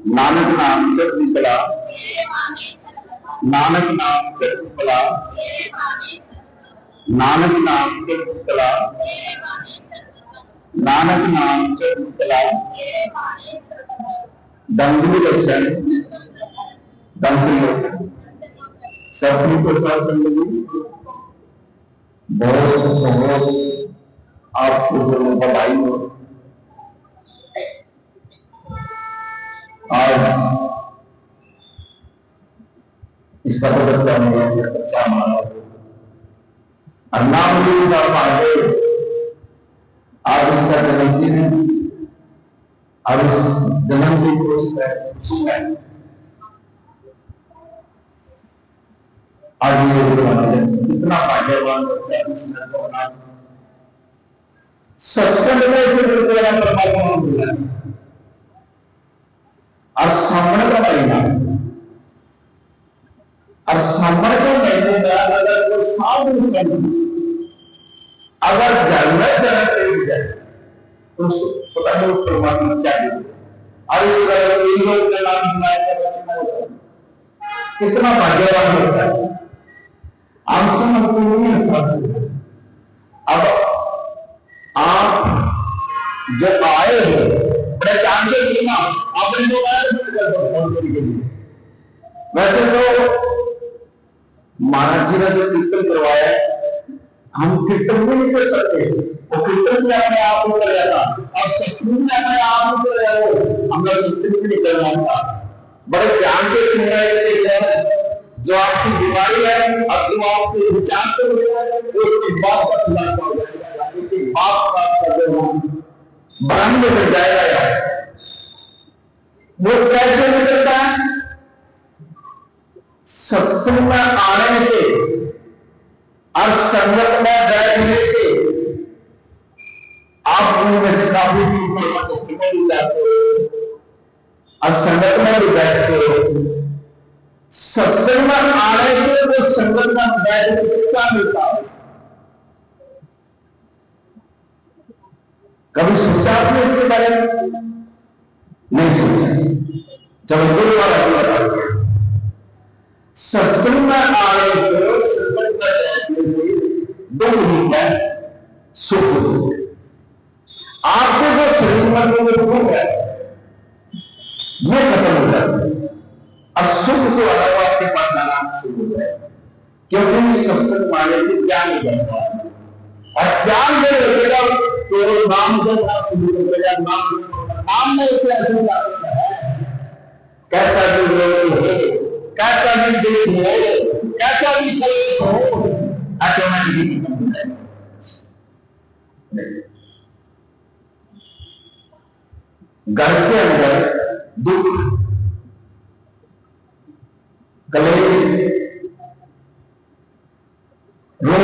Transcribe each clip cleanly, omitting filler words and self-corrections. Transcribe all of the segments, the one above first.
नानक नाम चढ़ती कला, नानक नाम चढ़ती कला, नानक नाम चढ़ती कला, नानक नाम चढ़ती कला। दंगली दर्शन, दंगली सभी को साथ बहुत बहुत आपको जो बधाई हो। आज इसका तो बच्चा मेरा बच्चा मानो अन्ना मुझे पाए आज उसका जन्मदिन है। अब उस जन्मदिन को खुशी है। आज ये इतना भाग्यवान बच्चा कृष्ण को नाम सचखंड में से परमात्मा मिला और सामने का महीना और सामने का महीने में अगर कोई साधु अगर जानना चाहते जाए तो पता नहीं परमात्मा चाहिए और इस तरह नाम कितना भाग्यवान बच्चा है। आप समझते नहीं साधु। अब आप जब आए हो बड़े ध्यान से सुना आपने जो वैसे तो महाराज जी ने जो कीर्तन करवाया हम कीर्तन भी नहीं कर सकते। वो कीर्तन भी अपने आप में कर जाता और सत्संग भी अपने आप में कर जाता। हमें सत्संग भी नहीं करना था। बड़े ध्यान से सुन रहे जो आपकी बीमारी है और जो आपके विचार से उसकी बात का खुलासा हो जाएगा, उसकी बात प्राप्त कर देना ब्रह्म मिल जाएगा। वो कैसे निकलता है? सत्संग में आने से और संगत में बैठने से आप उनमें से काफी चीज सत्संग में भी जाते हो और संगत में भी बैठते हो। सत्संग में आने से वो संगत में बैठ कितना मिलता है? कभी सोचा आपने इसके बारे में? नहीं सोचा। चलो गुरु वाला सत्संग में आने से संगत में बैठने से दो मिलता है सुख। आपके जो शरीर में जो दुख है ये खत्म हो जाता है और सुख तो अलग आपके पास आना शुरू हो जाए क्योंकि सत्संग माने से ज्ञान ही बनता है और ज्ञान जब लगेगा तो नाम जपना शुरू हो जाएगा। नाम में इसे ऐसे जाता है कैसा भी लोग हो, कैसा भी देव हो, कैसा भी कोई हो, ऑटोमेटिकली खत्म हो जाएगा। घर के अंदर दुख, कलेश, रोग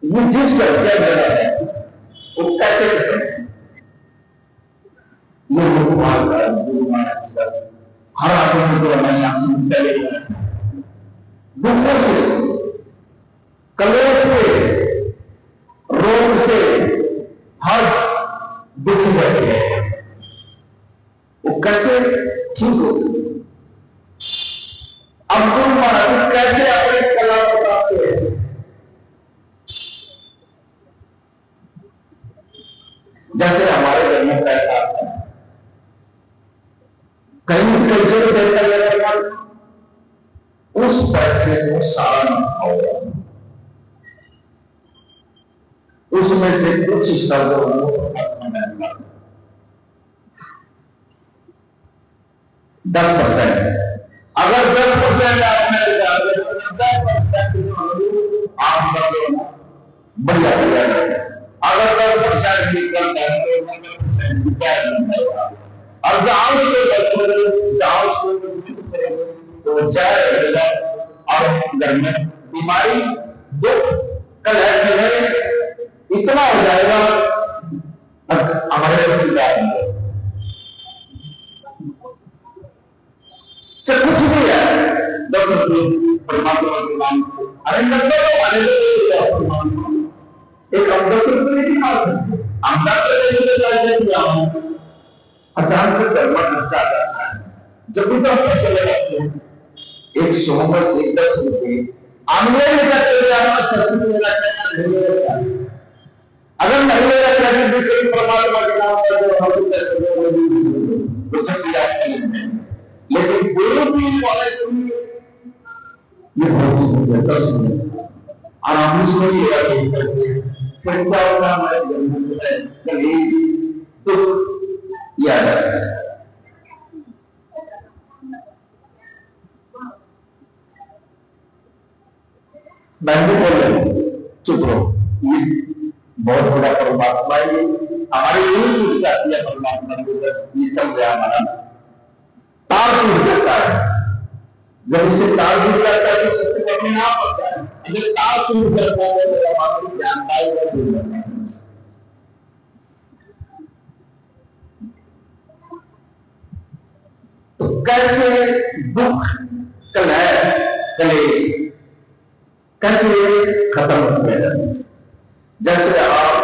ये जिस घर के अंदर है वो कैसे खत्म? ये भगवान का हर आदमी को हमारी आंख से पहले दुखों से, कलेश से, रोग से हर दुख बैठे हैं। वो कैसे ठीक हो? अब गुरु महाराज कैसे अपने कला बताते हैं? जैसे हमारे घर में पैसा आता है कहीं कैसे देता है उस पैसे को सारा न खाओ, उसमें से कुछ हिस्सा को 10%। अगर 10% आपने 10% आप बढ़िया हो जाएगा। अगर 10% निकल जाए तो और जहां तो जाएगा और घर में बीमारी दुख कलह इतना हो जाएगा हमारे कुछ भी है। परमात्मा के नाम अरे एक हम 10 रुपये नहीं मार सकते। अचानक से धर्म खर्चा करता है। जब भी तो हम पैसे लगाते हैं, एक 100 बस 10 रुपये आमले में अगर नहीं लगता कि परमात्मा के नाम पर जो हम लेकिन गुरु की ये बहुत आराम से फिर क्या होगा हमारे जन्म में दुख याद आता है। मैं भी बोल रहा हूँ चुप रहो, ये बहुत बड़ा परमात्मा है, हमारी यही टूट जाती है परमात्मा के ये चल गया हमारा तार टूट जाता है। जब इससे तार टूट जाता है तो सबसे पहले ना पड़ता है, अगर तार टूट जाता है तो हमारी जानकारी टूट जाता है। तो कैसे दुख कलेश कैसे खत्म हो गया। जैसे आप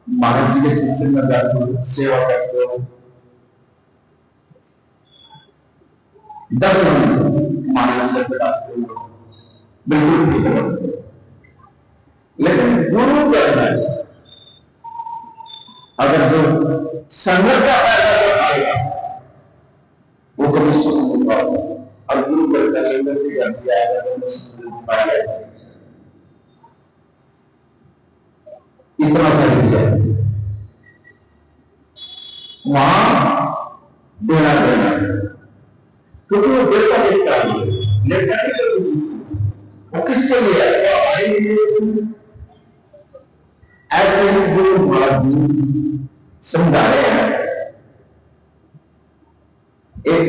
महाराज जी के शिष्य में जाते हो, सेवा करते हो, 10 मिनट महाराज जी बैठाते हो, बिल्कुल ठीक है। लेकिन गुरु करना है, अगर जो संगत का फायदा आएगा वो कभी सुन नहीं पाएगा, और गुरु करता लेकर के आएगा तो पाएगा। इतना सारी दिया वहां देना देना, क्योंकि वो देता लेता लेता वो किसके लिए आएगा। ऐसे गुरु महाराज जी समझा रहे हैं। एक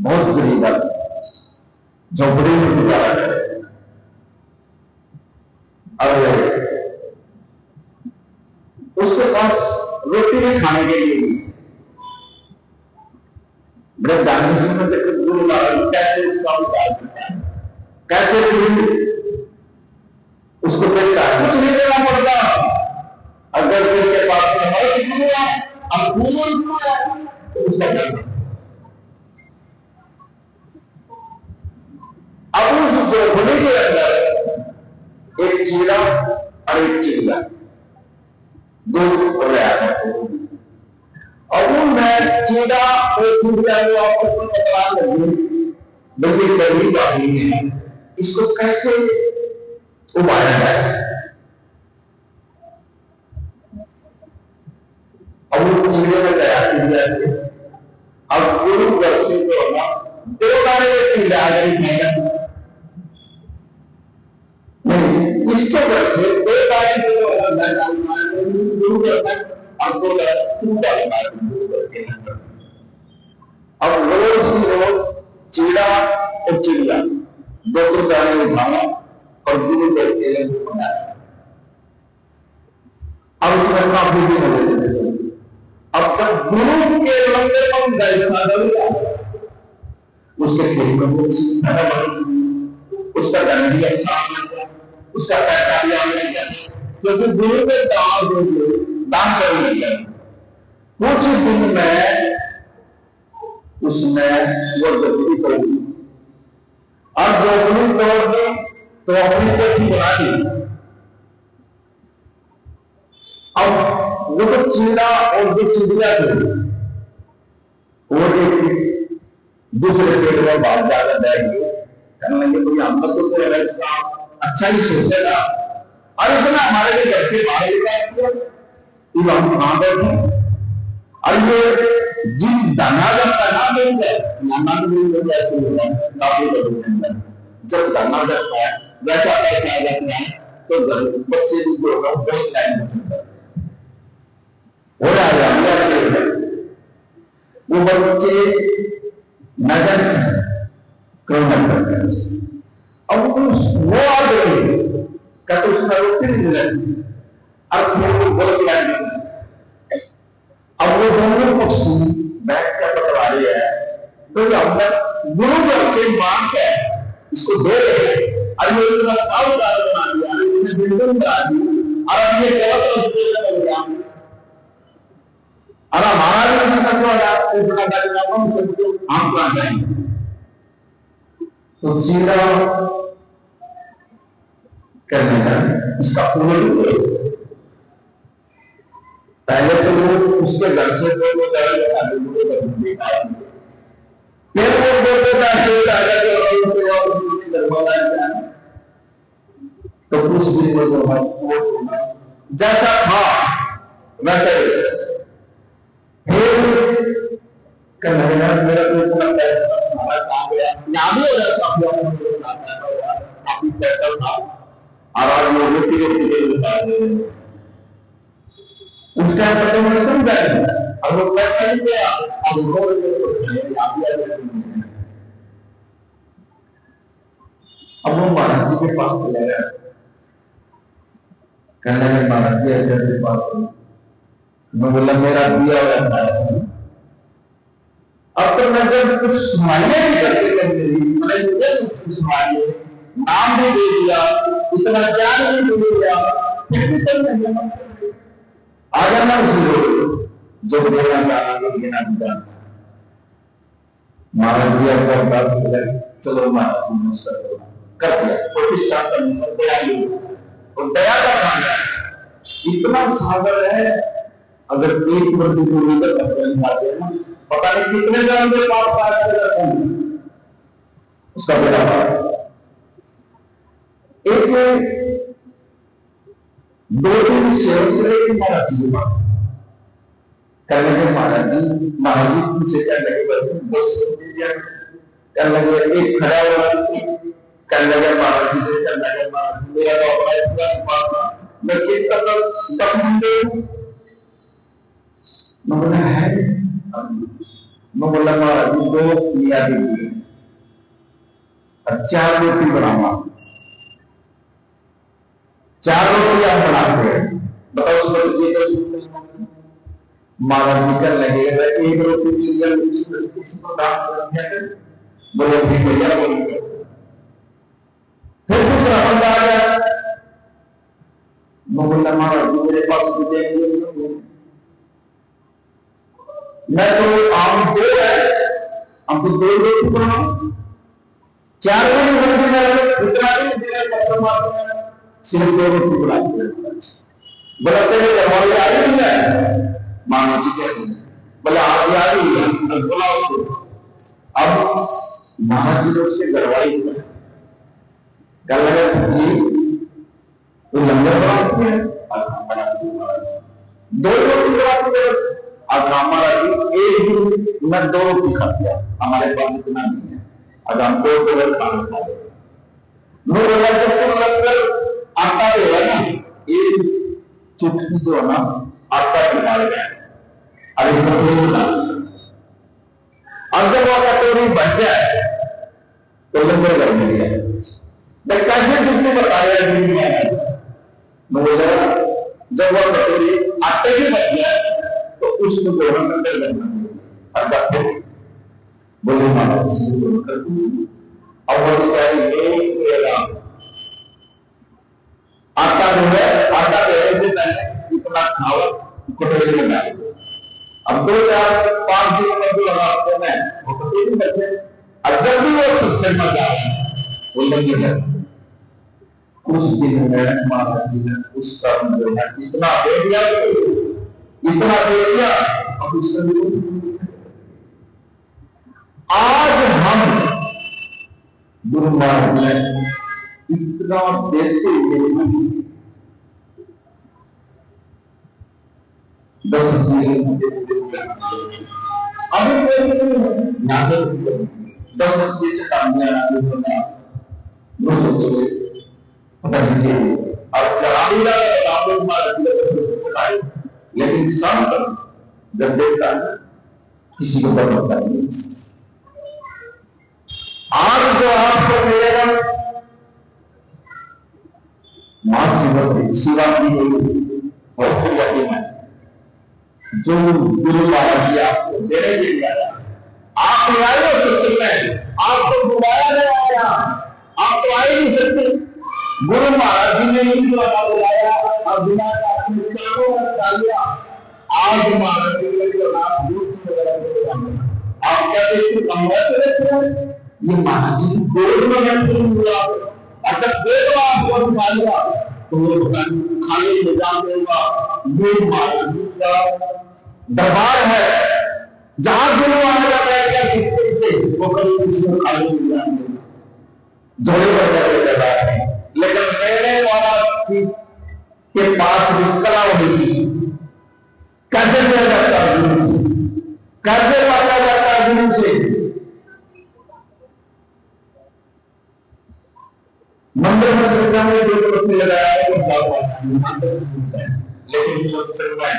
बहुत गरीब झोपड़ी में गुजारा करे और उसके पास रोटी भी खाने के लिए बड़े दानी सिंह ने देखो गुरु महाराज कैसे उसका उद्धार करता है, कैसे उसको देखता है, कुछ नहीं देना पड़ता। अगर जिसके पास समय गुरु है, अब गुरु है तो उसका करना। अब उस झोपड़ी के अंदर एक चीड़ा और एक चिड़िया दो हो रहा है। और मैं चीड़ा और चिड़िया को आपस में बता लगी बिल्कुल करीब आ रही है, इसको कैसे उबारा जाए। और वो चिड़िया ने गया चिड़िया से, अब गुरु वर्षे को होना 2 बारे चिड़िया गई नहीं, इसके वजह से 2 बारे अब रोज ही रोज चीड़ा और चिड़िया 2 दाने उठाना और गुरु के बनाया। अब उसमें काफी दिन हो गए। अब जब गुरु के लंबे पन उसके खेल को उसका धन भी अच्छा उसका पैसा भी आने लगा, क्योंकि गुरु के दान कर लिया। कुछ दिन में उसमें वो जरूरी करेगी और जरूरी तोड़नी तो अपनी कोठी बना दी। अब वो तो चीड़ा और जो चिड़िया थे वो एक दूसरे पेड़ में बाहर जाकर बैठ गए, कहने लगे कोई हम तो इसका अच्छा ही सोचेगा और इसने हमारे लिए कैसे बाहर हम कहां बैठे। और ये जिन दाना जब दाना मिल जाए नाना मिल जाए ऐसे होगा काफी लोग जब दाना जाता है वैसा पैसा आ जाता है तो बच्चे जो होगा बहुत टाइम हो रहा है। वो बच्चे नजर क्रमण करते हैं। अब वो आ गए क्या तो उसका रोटी नहीं मिला अब वो बहुत लाइन। अब वो दोनों पक्षी बैठ कर बतला रहे हैं तो हमने गुरु घर से मांग के इसको दे रहे और ये इतना सावधान बना दिया, बिल्डिंग बना दी और अब ये गलत अब हमारा भी समझ हम कहाँ जाएंगे। तो सीधा करने का इसका उल्लेख पहले तो वो उसके घर से फिर वो तो कुछ दिन में जो जैसा था वैसे फिर करना मेरा तो इतना पैसा सारा काम गया यहाँ भी हो जाता काफी पैसा था और आज वो रोटी उसका पता मैं समझा अब वो पैसा नहीं गया अब वो महाराज जी के पास चला गया कहने लगे महाराज जी ऐसे ऐसे बात मैं बोला मेरा दिया हुआ है अब तो मैं जब कुछ सुनाइए भी करके मैंने सुनाइए नाम भी दे दिया इतना ज्ञान भी दे दिया फिर भी चल नहीं आ जाना उसी जो बोलना चाहना वो देना भी जानता महाराज जी आपका बात चलो महाराज जी नमस्कार कर दिया प्रतिष्ठा करने दया और दया का मांगा इतना सागर है अगर एक वर्दी को लेकर कपड़े खाते हैं ना पता नहीं कितने जन के पास उसका बेटा एक दो दिन सेवक चले गए महाराज जी के पास कहने लगे महाराज जी पूछे क्या लगे कहने लगे एक खड़ा हुआ कहने लगे महाराज जी से कहने लगे महाराज मेरा तो अपना इतना मैं कितना 10 मिनट मैं बोला है मैं बोला महाराज जी दो मियाँ दीजिए 4 रोटी बनाऊंगा 4 रोटी आप बनाते हैं बताओ उसको महाराज जी कर लगे एक रोटी के लिए किसी को दान बोले ठीक भैया बोले फिर दूसरा बंदा आ गया मैं बोला महाराज जी मेरे पास मैं तो आम 2 है हमको 2 रोटी बनाओ 4 रोटी सिर्फ 2 रोटी बनाते बोला तेरे घरवाली आ रही है मानो जी कहते हैं बोले आप आ रही है बोला उसको अब महाराज जी ने उसके घरवाली कर लगा तो लंगर बनाती है दो रोटी बनाती है और महाराज जी एक दिन मैं 2 रोटी खाती है हमारे पास इतना नहीं है अब हम 2 डॉलर खाना खा रहे मैं बोला जब तो लंगर आटा जो है ना एक चुटकी जो है ना आटा निकाल गया अरे कटोरी बना अब जब वो कटोरी बच जाए तो लंगर कर दिया मैं कैसे चुटकी बताया मैं बोला जब वो कटोरी आटे की बच जाए तो उसको दोनों लंगर करना अच्छा फिर बोले महाराज जी कर अब वो बेचारी आटा जो है आटा देने से पहले इतना खाओ कटोरी में डाल दो अब 2-4-5 दिन में जो लगाते हैं वो कटोरी बचे और जब भी वो सिस्टम में जाए वो लगे जाए कुछ दिन में महाराज जी ने उस कर्म जो है इतना दे दिया अब उसका आज हम गुरु महाराज ने इतना देते हुए 10 लेकिन संत जब देखता है किसी को पता नहीं आज जो आपको मिलेगा मां शिवरात्रि बहुत यकीन है जो गुरु महाराज जी आपको देने के लिए आया आप आए हो सिस्टम में आपको बुलाया नहीं आया आप तो आए नहीं सकते गुरु महाराज जी ने ही बुलाया और बिना आज महाराज जी ने आप क्या देखते हो, वैसे देखते हो, ये महाराज जी गोद में बैठे हुए आप। अच्छा देखो आपको खा लिया तो वो खाने निजाम देगा। ये महाराज जी का दरबार है, जहां गुरु आएगा बैठ गया शिक्षक से, वो कभी किसी को खाने निजाम देगा, जोड़े पर जाके दरबार है। लेकिन मेरे महाराज के पास भी कला होगी, कैसे दिया जाता है गुरु से, कैसे मांगा जाता है गुरु से। मंदिर में जो प्रश्न लगाया है लेकिन सत्संग में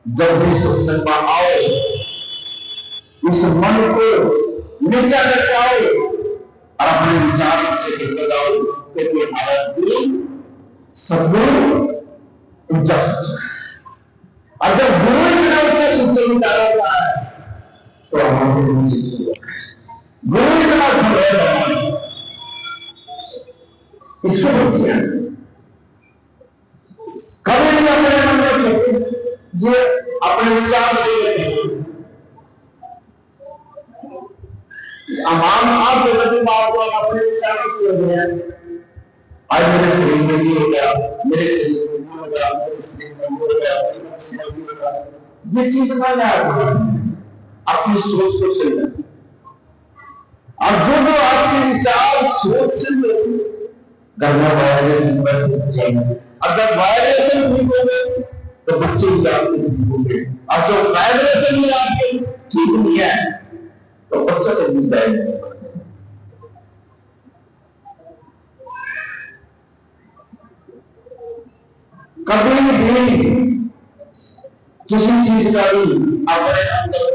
जब भी सत्संग में आओ, इस मन को नीचा करके आओ और अपने विचार नीचे लगाओ, क्योंकि हमारा गुरु सदगुरु ऊंचा सोच है। और जब गुरु इतना ऊंचे सूत्र विचारा हुआ है तो हमारे गुरु इतना भगवान इसको बचिए, कभी भी अपने मन में छोड़े, ये अपने विचार से लेते हैं। आप बात को अपने विचारों से ले रहे हैं। आज मेरे शरीर में भी हो गया, मेरे शरीर में भी हो गया, मेरे शरीर में भी हो गया, ये चीज ना याद अपनी सोच को चलना। और जो आपके विचार सोच से घर में वायरेशन अगर वायरेशन ठीक हो गए तो बच्चे भी आपके ठीक होंगे, और जो वायरेशन भी आपके ठीक नहीं है तो बच्चा तो मिल जाएगा। कभी भी किसी चीज का भी अपने अंदर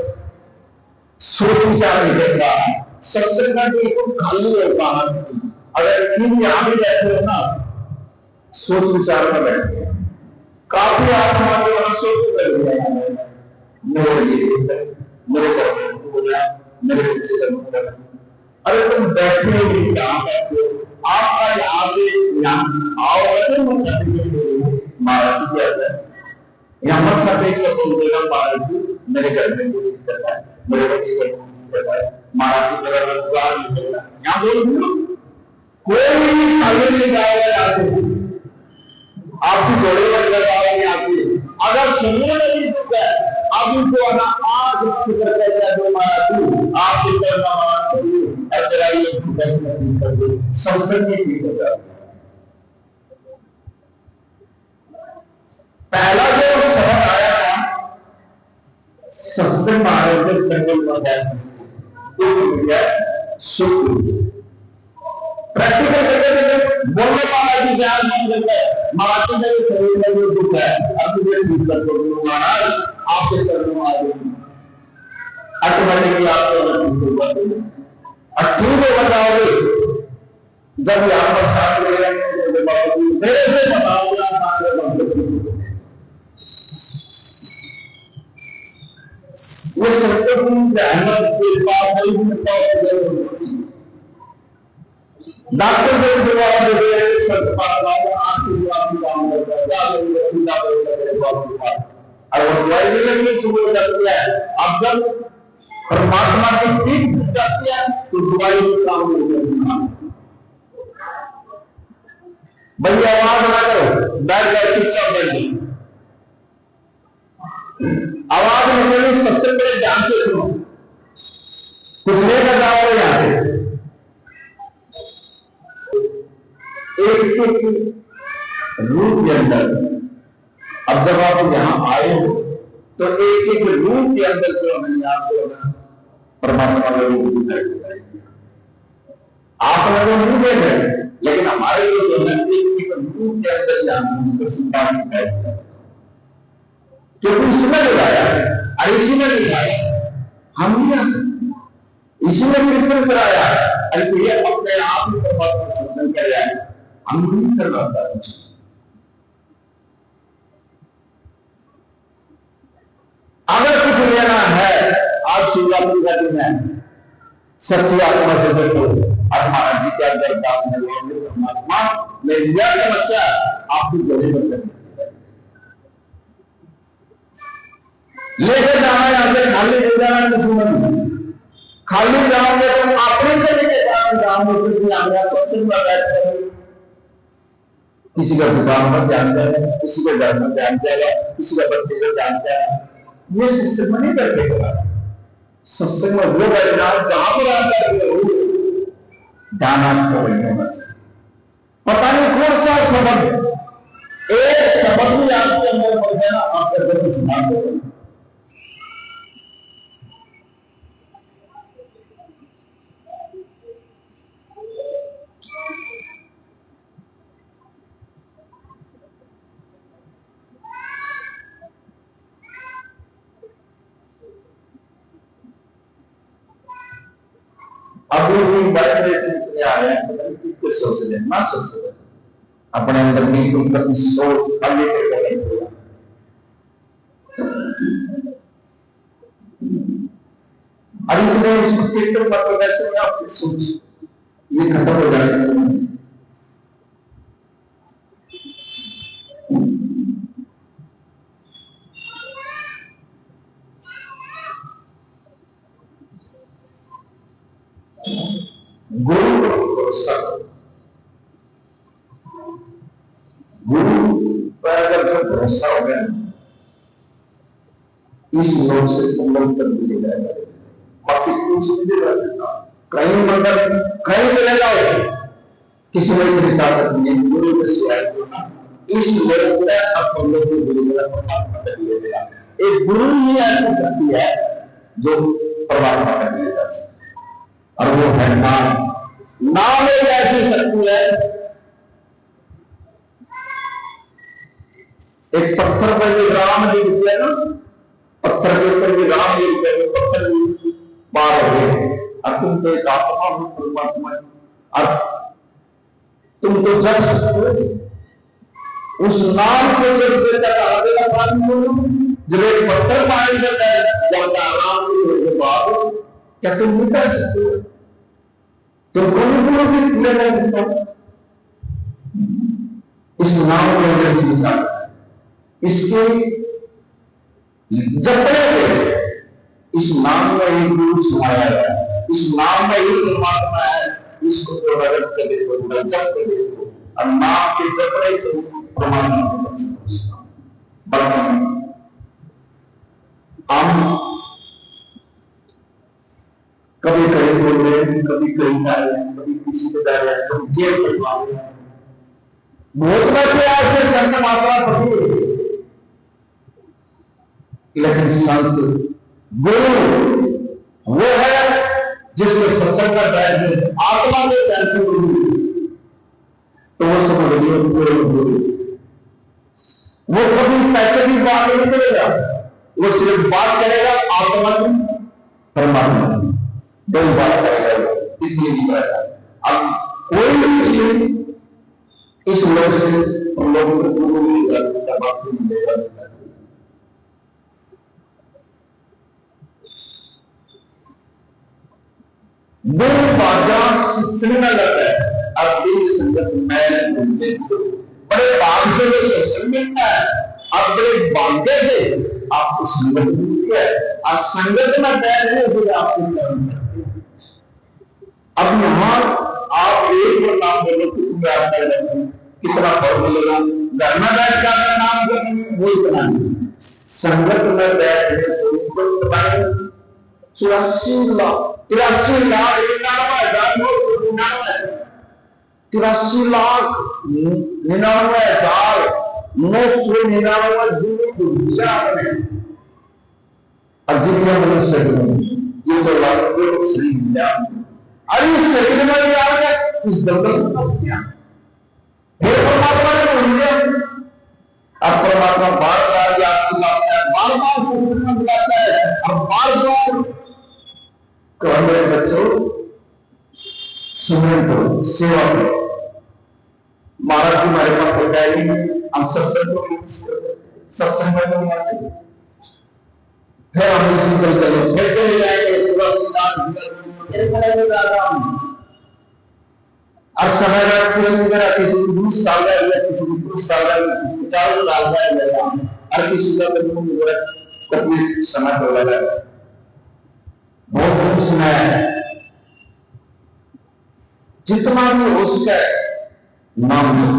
सोच विचार नहीं देगा, सत्संग का बिल्कुल खाली होता है। अगर इन यहां भी बैठे हो ना, सोच विचार में बैठे काफी आप हमारे वहां सोच कर मेरे लिए मेरे हो गया, मेरे बच्चे का हो गया। अरे तुम बैठे हो कहां बैठे हो, आपका यहां से यहाँ आओ वैसे महाराज जी कहता है, यहाँ मत करते बोलेगा महाराज जी मेरे घर में कोई दिक्कत है, मेरे बच्चे का दिक्कत है, महाराज जी मेरा रोजगार नहीं मिल रहा, यहाँ बोल कोई आगे नहीं जाएगा आपकी जोड़े पर लगाओगे आपकी। अगर शरीर में भी दुख है आप उनको आज आपके सत्संग में ठीक हो जाए। पहला जो शब्द आया था सत्संग महाराज से संगम हो जाए सुख प्रैक्टिकल करके बोलने वाला भी ज्ञान नहीं देता है। महाराज मेरे शरीर में जो दुख है अब मुझे ठीक कर दो महाराज, आपके चरणों में आ जाएगी ऑटोमेटिकली आपको ठीक हो जाओगे। जब यहाँ पर साथ मेरे से बताओगे ये संकट अहमद के पास डॉक्टर को जवाब दे रहे सुबह जाती है। अब जब परमात्मा की ठीक जाती है तो दवाई काम हो जाती। भैया आवाज ना करो, बैठ जाए चुपचाप बैठ जाए, आवाज निकली सबसे पहले ध्यान से सुनो, कुछ लेकर जाओ यहाँ से। एक रूप के अंदर अब जब आप यहां आए हो तो एक एक रूप के अंदर जो हमें आपको परमात्मा का रूप आपने वो नहीं देखे, लेकिन हमारे लिए जो है एक रूप के अंदर जाना क्योंकि इसमें लगाया और इसी में लगाया हम नहीं आ सकते, इसी में कीर्तन कराया अरे अपने आप ही परमात्मा समझ कराया हम नहीं कर रहा था। अगर कुछ लेना है आज शिवरात्रि का दिन है, सच्ची आत्मा से देखो महाराज जी क्या दरदास में परमात्मा मैं लिया समस्या आपकी जोड़े पर लेकर जाना, यहाँ से खाली ले जाना कुछ नहीं। खाली जाओगे तो अपने तरीके से जाओगे तो किसी का दुकान पर ध्यान जाएगा, किसी का घर में ध्यान जाएगा, किसी का बच्चे का ध्यान जाएगा। ये सत्संग में नहीं बैठेगा। सत्संग में वो बैठना जहां पर आप बैठे हो ध्यान आपको वही होना चाहिए। पता नहीं कौन सा शब्द, एक शब्द भी आपके अंदर बढ़ जाना, आपका घर कुछ ना हो। अभी भी वाइब्रेशन इतने आ रहे हैं कि सोच ले ना सोचो, अपने अंदर की तुम सोच आगे करेंगे। अरे इतने इसको चेक कर वैसे आपकी सोच ये खत्म हो जाएगी। गुरु पर भरोसा, गुरु पर अगर भरोसा हो गया इस लोग से तुम लोग तक मिल जाएगा, बाकी कुछ नहीं रह सकता। कहीं मतलब कहीं चले जाओ किसी में ताकत नहीं, गुरु के सिवाय इस लोग में अपन लोग को गुरु का परमात्मा कर लिया गया। एक गुरु ही ऐसी शक्ति है जो परमात्मा कर लिया जा सकता, और वो है नाम। नाम एक ऐसी शक्ति है, एक पत्थर पर भी राम जी लिखते हैं ना, पत्थर के ऊपर भी राम जी लिखते हैं, पत्थर भी पार हो गए। और तुम तो एक आत्मा हो परमात्मा, और तुम तो जग सकते हो उस नाम को। जब देता पानी बोलो, जब एक पत्थर पानी देता है, जब राम जी बाद क्या तुम नहीं कर सकते हो? तो गुरु भी पूरे कर सकता है इस नाम को नहीं निकाल, इसके जपने से इस नाम में ही गुरु समाया है, इस नाम में ही परमात्मा है। इसको तो रगड़ के देखो, जप के देखो, और नाम के जपने से परमात्मा हम कभी कहीं बोल रहे हैं, कभी कहीं जा रहे हैं, कभी किसी को जा रहे हैं, कभी जेल करवा रहे हैं। बहुत बच्चे ऐसे संत मात्रा पड़ी, लेकिन संत गुरु वो है जिसमें सत्संग का दायरा आत्मा के सैंपल गुरु, तो वो समझ लियो गुरु। वो कभी पैसे की बात नहीं करेगा, वो सिर्फ बात करेगा आत्मा की परमात्मा की, दो बात करेगा। इसलिए नहीं कहता अब कोई भी चीज इस लोग से हम लोगों को गुरु नहीं मिलेगा। गुरु बाजा सत्संग में लगता है, अब दिन संगत में बड़े भाग से जो सत्संग मिलता है, अब बड़े भाग्य से आपको संगत मिलती है, और संगत में बैठने से आपको अब यहाँ आप एक बार नाम बोलो कितना फल मिलेगा, घर में बैठ कर नाम करेंगे वो इतना नहीं, संगत में बैठने से ऊपर 84 लाख 93,99,999 और जितने मनुष्य ये तो लाखों शरीर मिला। अरे इस शरीर में भी आ गया, इस दलदल में फंस गया, फिर परमात्मा ने बोल दिया। अब परमात्मा बार बार याद दिलाता है, बार बार सूचना दिलाता है, अब बार बार मेरे बच्चों सुनने करो, सेवा करो। महाराज जी हमारे पास बताएंगे, हम सत्संग को सत्संग में नहीं आते, फिर हम इसी पर चले, फिर चले जाएंगे और समय में किसी को 20 साल का या किसी को 20 साल का, किसी को 4 साल का, और किसी का कभी समय तो लगा। बहुत कुछ सुनाया है, जितना भी हो सके नाम लो।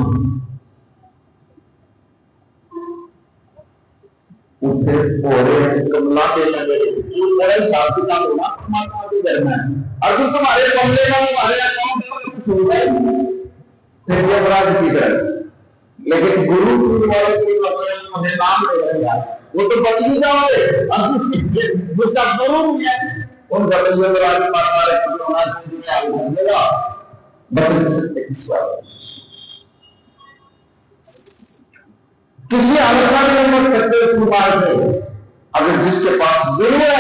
फिर कमला के लगे शांति का होना परमात्मा के घर में, और जो तुम्हारे कमले में तुम्हारे अकाउंट में कुछ होगा ही फिर वो अपराध की तरह। लेकिन गुरु वाले मुझे नाम ले रहेगा, वो तो बच ही जाओगे। जिसका गुरु है उन गलतियों बच नहीं सकते किसी अवस्था में नहीं बच सकते उस मार्ग में। अगर जिसके पास गुरु है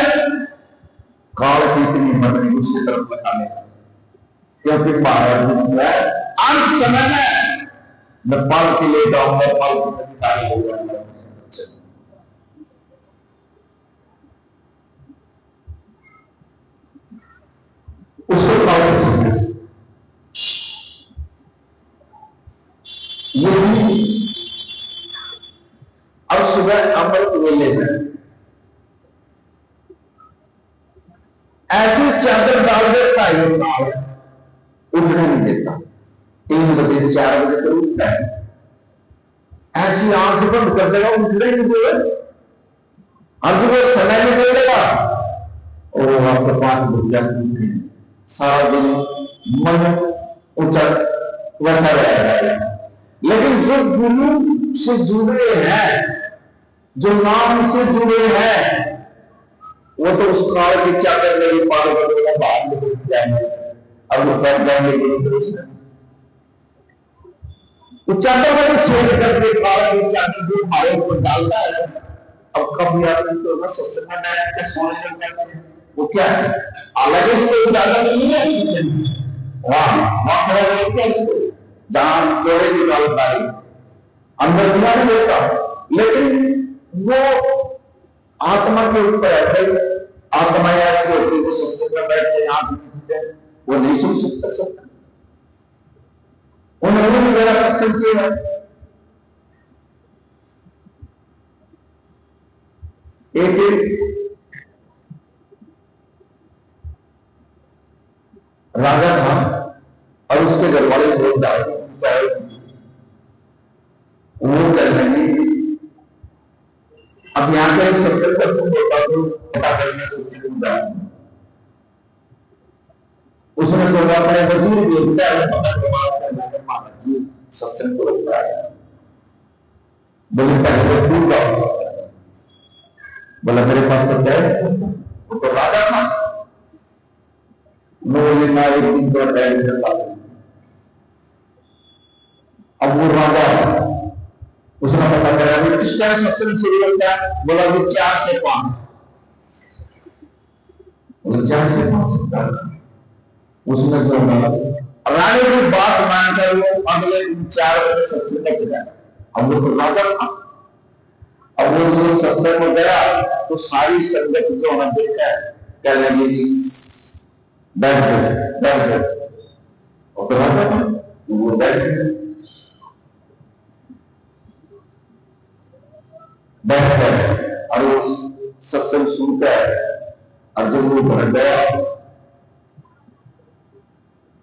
काल की इतनी मदनी उसकी तरफ लगाने, क्योंकि महाराज जो है अंत समय में मैं पल के लिए जाऊंगा, पल के अधिकारी हो जाऊंगा। उसको काल समझ यही अब सुबह अमृत वेले में ऐसी चादर डाल देता है, उठने नहीं देता। 3 बजे 4 बजे तो उठता है, ऐसी आंख बंद कर देगा, उठने नहीं देगा। अब वो समय नहीं देगा और आपको 5 बजे सारा दिन मन ऊंचा वैसा रहेगा। लेकिन जो गुरु से जुड़े हैं, जो नाम से जुड़े हैं, वो तो उस काल की चादर में पार करेगा, बाहर निकल जाएंगे। अब वो कर जाएंगे गुरु से वो चादर में छेद करके काल की चादर जो हमारे ऊपर डालता है। अब कभी आदमी तो ना सत्संग में बैठ के सोने लग जाते हैं, वो क्या है अलग इसको ज्यादा नहीं है। वहां खड़ा रहते हैं इसको जहां जोड़े की डाल पाई अंदर दिया नहीं देता, लेकिन वो आत्मा के ऊपर है। आत्मा ऐसी होती है, वो सत्संग में बैठते हैं, वो नहीं सुन सकता सत्संग। उन्होंने भी मेरा सत्संग किया है। एक राजा था और उसके घर वाले लोग चाहे वो कर लेंगे। अब यहां पे सत्संग दर्शन होता तो पता करने सत्संग जाए, उसने तो अपने वजूद देखता है, महाराज जी सत्संग को रोक रहा है। बोले पहले दूर जाओ, बोला मेरे पास तो क्या है, वो तो राजा था। बोले ना एक दिन तो अब वो राजा उसने पता करा किस टाइम सत्संग शुरू होता है, बोला वो 4 से 5, 4 से 5 उसमें जो राजा की बात मानकर वो अगले दिन 4 बजे सत्संग में चला। अब वो तो राजा था। अब वो जो सत्संग में गया तो सारी संगत जो हमें देखा कहने लगी बैठ गए, और तो राजा था वो बैठ गए। और वो सत्संग सुनता है, और जब वो घर गया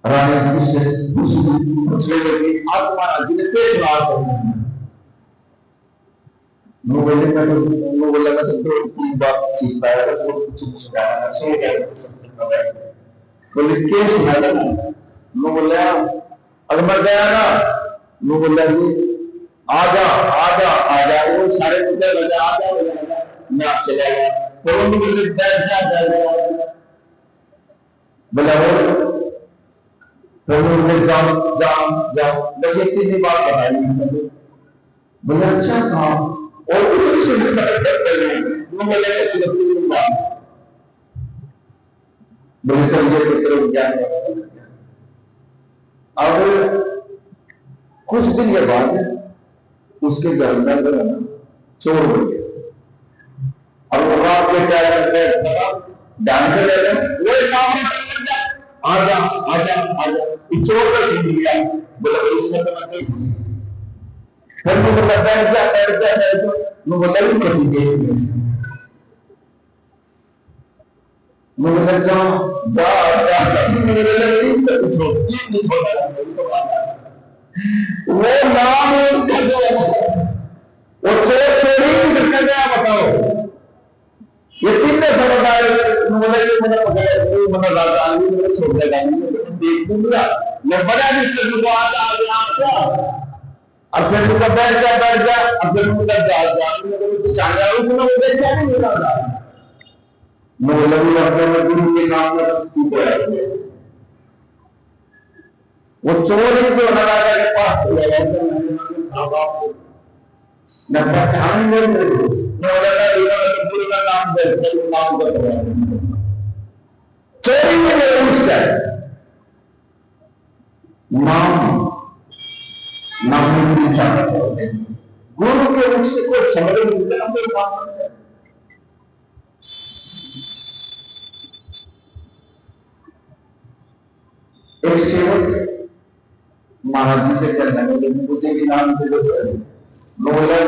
रानी से पूछने लगी आप महाराज जी ने कैसे बात समझी। बोले मैं तो बात सीख पाया, सो गया। बोले क्या सुनाया ना, बोले अगर मैं गया ना, बोला आजा आजा आजा, वो सारे मुद्दे लगे आजा मैं आप चले गया। तो वो बोले बैठ जा, बोला वो जाओ जाओ जाओ, बस एक ही बात बताई। बोले अच्छा हाँ, और कुछ भी बोले चलिए पुत्र ज्ञान। अब कुछ दिन के बाद उसके घर में चोर बन गए। और वो रात के क्या करते ध्यान से ले वो आजा आजा आजा, चोर का छीन लिया। बोला इसमें तो मैं फिर वो बोला बैठ जा बैठ जा बैठ जा, वो बोला भी कभी देख। मुझे जाओ जा जा मेरे लिए नहीं छोड़ा वो नाम उसका जो वो चोर चोरी करके गया बताओ ये तीन ने समझदार मुझे पकड़े राजधानी में छोड़ देगा देख दूंगा मैं बड़ा डिस्ट्रिक्ट को आ गया अब फिर मुझे बैठ जा अब फिर मुझे जा उधर क्या नहीं मिला था मौलवी अपने गुरु के नाम पर वो चोर ही जो राजा के पास न पहचान गुरु का नाम चोरी में उसका नाम गुरु के मुख से कोई समझ नहीं एक सेवक महाराज जी से कहने लगे मुझे भी नाम से जो बोले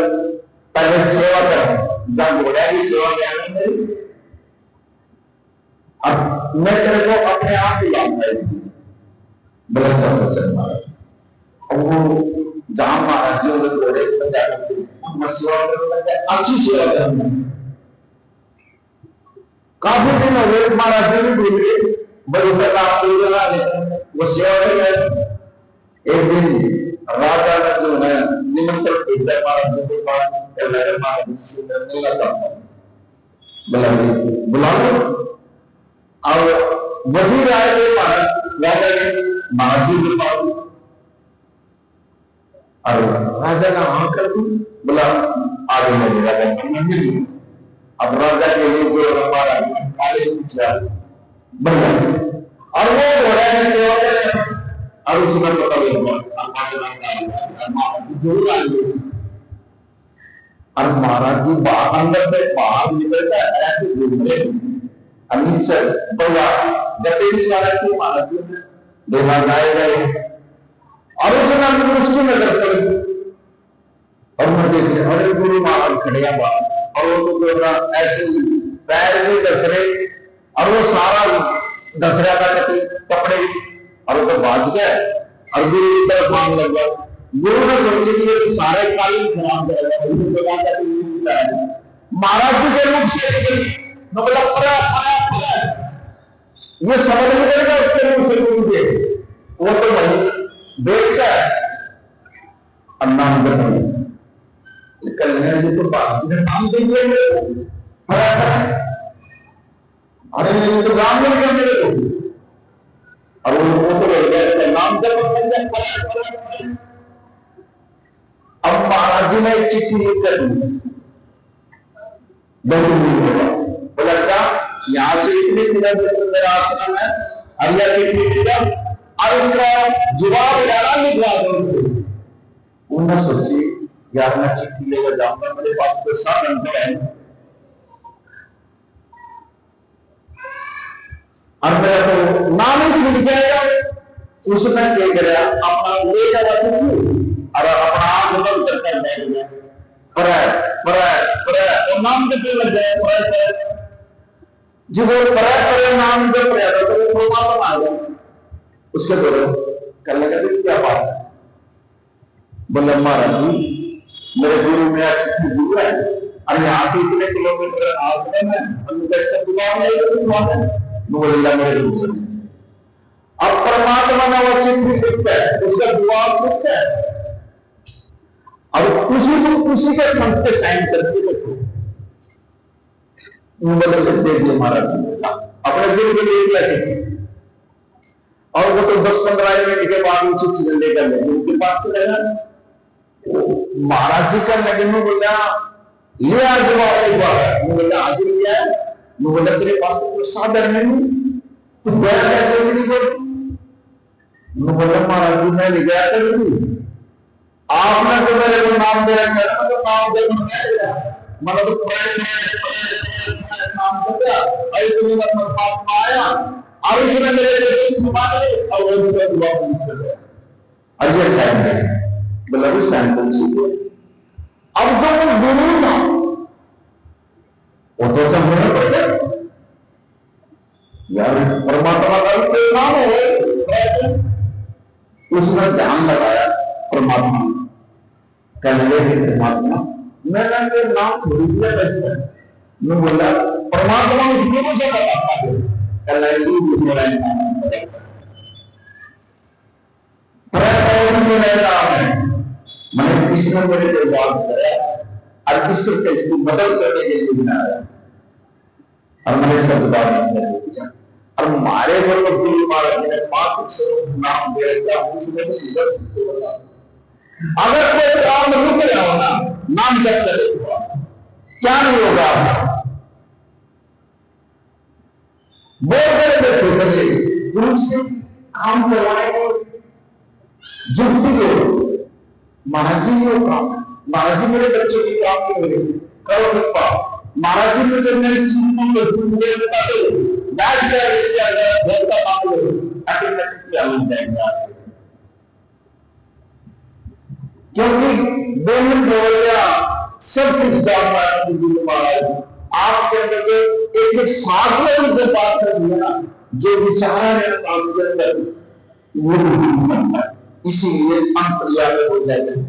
पहले सेवा कर जब घोड़ा की सेवा करने अब मैं तेरे को अपने आप ही लाऊंगा बोला सब वचन महाराज और वो जहां महाराज जी उधर घोड़े को जाकर सेवा करने अच्छी सेवा करना काफी दिन हो गए महाराज जी भी भूल गए बड़े काम वो सेवा कर एक दिन राजा ने जो है निमंत्रण भेजा महाराज जी के पास महाराज जी से मिलने लगा बुला लो और वजीर आए थे राजा ने महाराज जी के पास और राजा ने हाँ कर दी बोला आगे लगे राजा से मिल अब राजा के लिए महाराज काले पूछा बोला और वो घोड़ा की सेवा कर और उसमें और महाराज जी अंदर से बाहर निकलता ऐसे घूम रहे नीचे बड़ा गते महाराज जी देखा जाए और उसकी नजर पड़ी और मैं देखे अरे गुरु महाराज खड़िया बात और वो तो ऐसे पैर भी दस रहे और वो सारा दस रहा था कपड़े और वो बाज गया और गुरु की तरफ मांग लग गया गुरु ने सोचे कि सारे काली खराब महाराज जी के मुख से ये समझ नहीं करेगा उसके मुख से गुरु के वो तो वही देखता है नाम कल तो बात नाम देंगे अरे तो गांव में क्या मेरे को और वो तो नाम अब महाराज जी ने एक चिट्ठी लिख कर दी बोला क्या यहाँ से इतने किलोमीटर मेरा आश्रम है अब यह चिट्ठी लिखा और इसका जवाब लाना लिखवा दो उन्होंने सोची यार मैं चिट्ठी लेकर जाऊंगा मेरे पास कोई साधन है और मेरा तो नाम ही छूट जाएगा उसने क्या किया अपना ले जावा और अपना आंख बंद कर बैठ गया पर नाम जब लग जाए जिस नाम जब तो वो आ गया उसके बोलो कल लगा क्या बात है बोले महाराज जी मेरे गुरु मेरा चिट्ठी गुरु है और यहाँ से इतने किलोमीटर आश्रम है बोला मेरे गुरु अब परमात्मा ने वो चिट्ठी लिखता है उसका जवाब लिखता है और उसी के संत के साइन करके देखो दे दिए महाराज जी अपने गुरु के लिए क्या चिट्ठी और वो तो 10-15 मिनट के बाद वो चिट्ठी लेकर उनके पास चले गए महाराज जी का लगे में बोला ले आज जवाब बोला आज लिया है बोला तेरे पास तो कोई साधन नहीं तू गया कैसे नहीं कर बोला महाराज जी मैं ले गया कर आपने तो मेरे को नाम दे रखा तो नाम दे मतलब नाम दे दिया अरे तुम्हें परमात्मा आया और उसने मेरे और वो उसका जवाब नहीं दिया और ये साइन है बोला भी साइन कौन सी अब जो वो गुरु था वो तो समझना पड़ेगा यार परमात्मा का भी कोई नाम है, उसने ध्यान लगाया परमात्मा, कहने लगे परमात्मा, मैंने नाम भूल दिया वैसे, मैं बोला परमात्मा मुझे मुझे बताता है, कहने लगे मेरा नाम है, मैंने किसी ने मेरे को याद कराया और किसको इसको बदल करने के लिए बनाया और मैंने इसका जवाब नहीं दिया और हमारे घर को दिल मारा मैंने 500 नाम दे दिया उसने बोला अगर कोई काम रुक गया हो ना नाम जब चलेगा क्या नहीं होगा बोल कर गुरु से काम करवाएंगे जुक्ति को महाराज जी को काम महाराज जी मेरे बच्चों की काम करोगे करो कृपा महाराज जी मुझे मेरे मुझे बता दो बैठ गया इसके अंदर बहुत का काम करो ऑटोमेटिकली आ जाएगा क्योंकि दोनों बोलिया सब कुछ जानना है गुरु महाराज आपके अंदर एक एक सांस में उनसे बात कर दिया ना जो विचारा है सांस के अंदर वो नहीं बनता इसीलिए अंतर्यामी हो जाते हैं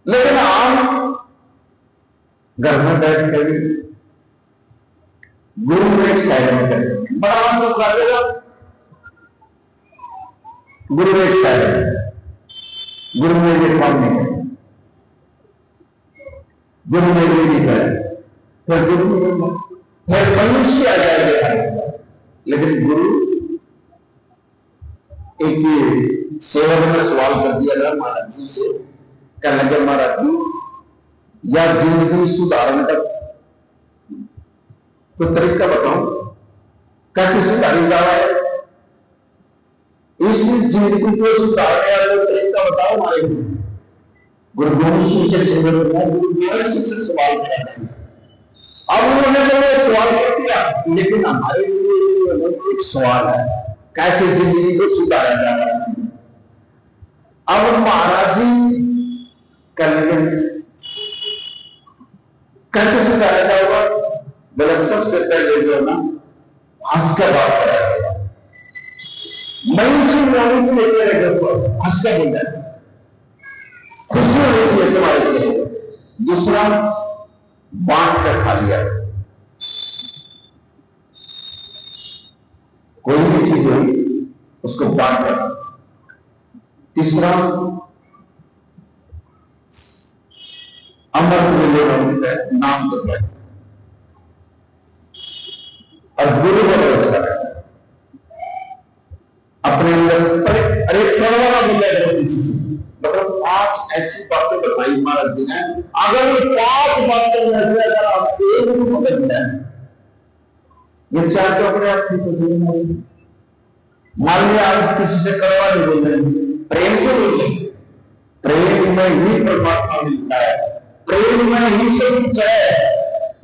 लेकिन आप घर में बैठ कर गुरु को एक साइड में करें बड़ा तो कर देगा गुरु एक साइड में गुरु में ये काम नहीं करे गुरु में ये नहीं करे फिर गुरु फिर मनुष्य आ जाएगा लेकिन गुरु एक सेवक ने सवाल कर दिया था महाराज जी से कहने लगे महाराज जी या जिंदगी सुधारने का तो तरीका बताओ कैसे सुधारी जा रहा है इस जिंदगी को सुधारने वाला तरीका बताओ हमारे गुरु गोविंद सिंह के सेवक ने गुरु गोविंद सिंह से सवाल किया अब उन्होंने जो सवाल कर दिया लेकिन हमारे लिए एक सवाल है कैसे जिंदगी को सुधारा जा रहा है अब महाराज जी कैसे सुधारा जाएगा बोले सबसे पहले जो ना हंस कर बात कराएगा मनुष्य लेते रहेगा हंस कर बोल जाए खुशी होनी चाहिए तुम्हारे लिए दूसरा बांट कर खा लिया कोई भी चीज हुई उसको बांट कर तीसरा अमर मिले नाम जप और गुरु का भरोसा अपने अंदर अरे करवाना मिलेगा मतलब 5 ऐसी बातें बताई महाराज जी ने अगर ये 5 बातें में से अगर आप एक भी पकड़ लें ये 4 तो अपने आप ठीक हो जाएंगे मान लिया आप किसी से करवा नहीं बोल रहे प्रेम से बोल रहे प्रेम में ही परमात्मा मिलता है प्रेम में ही सब कुछ है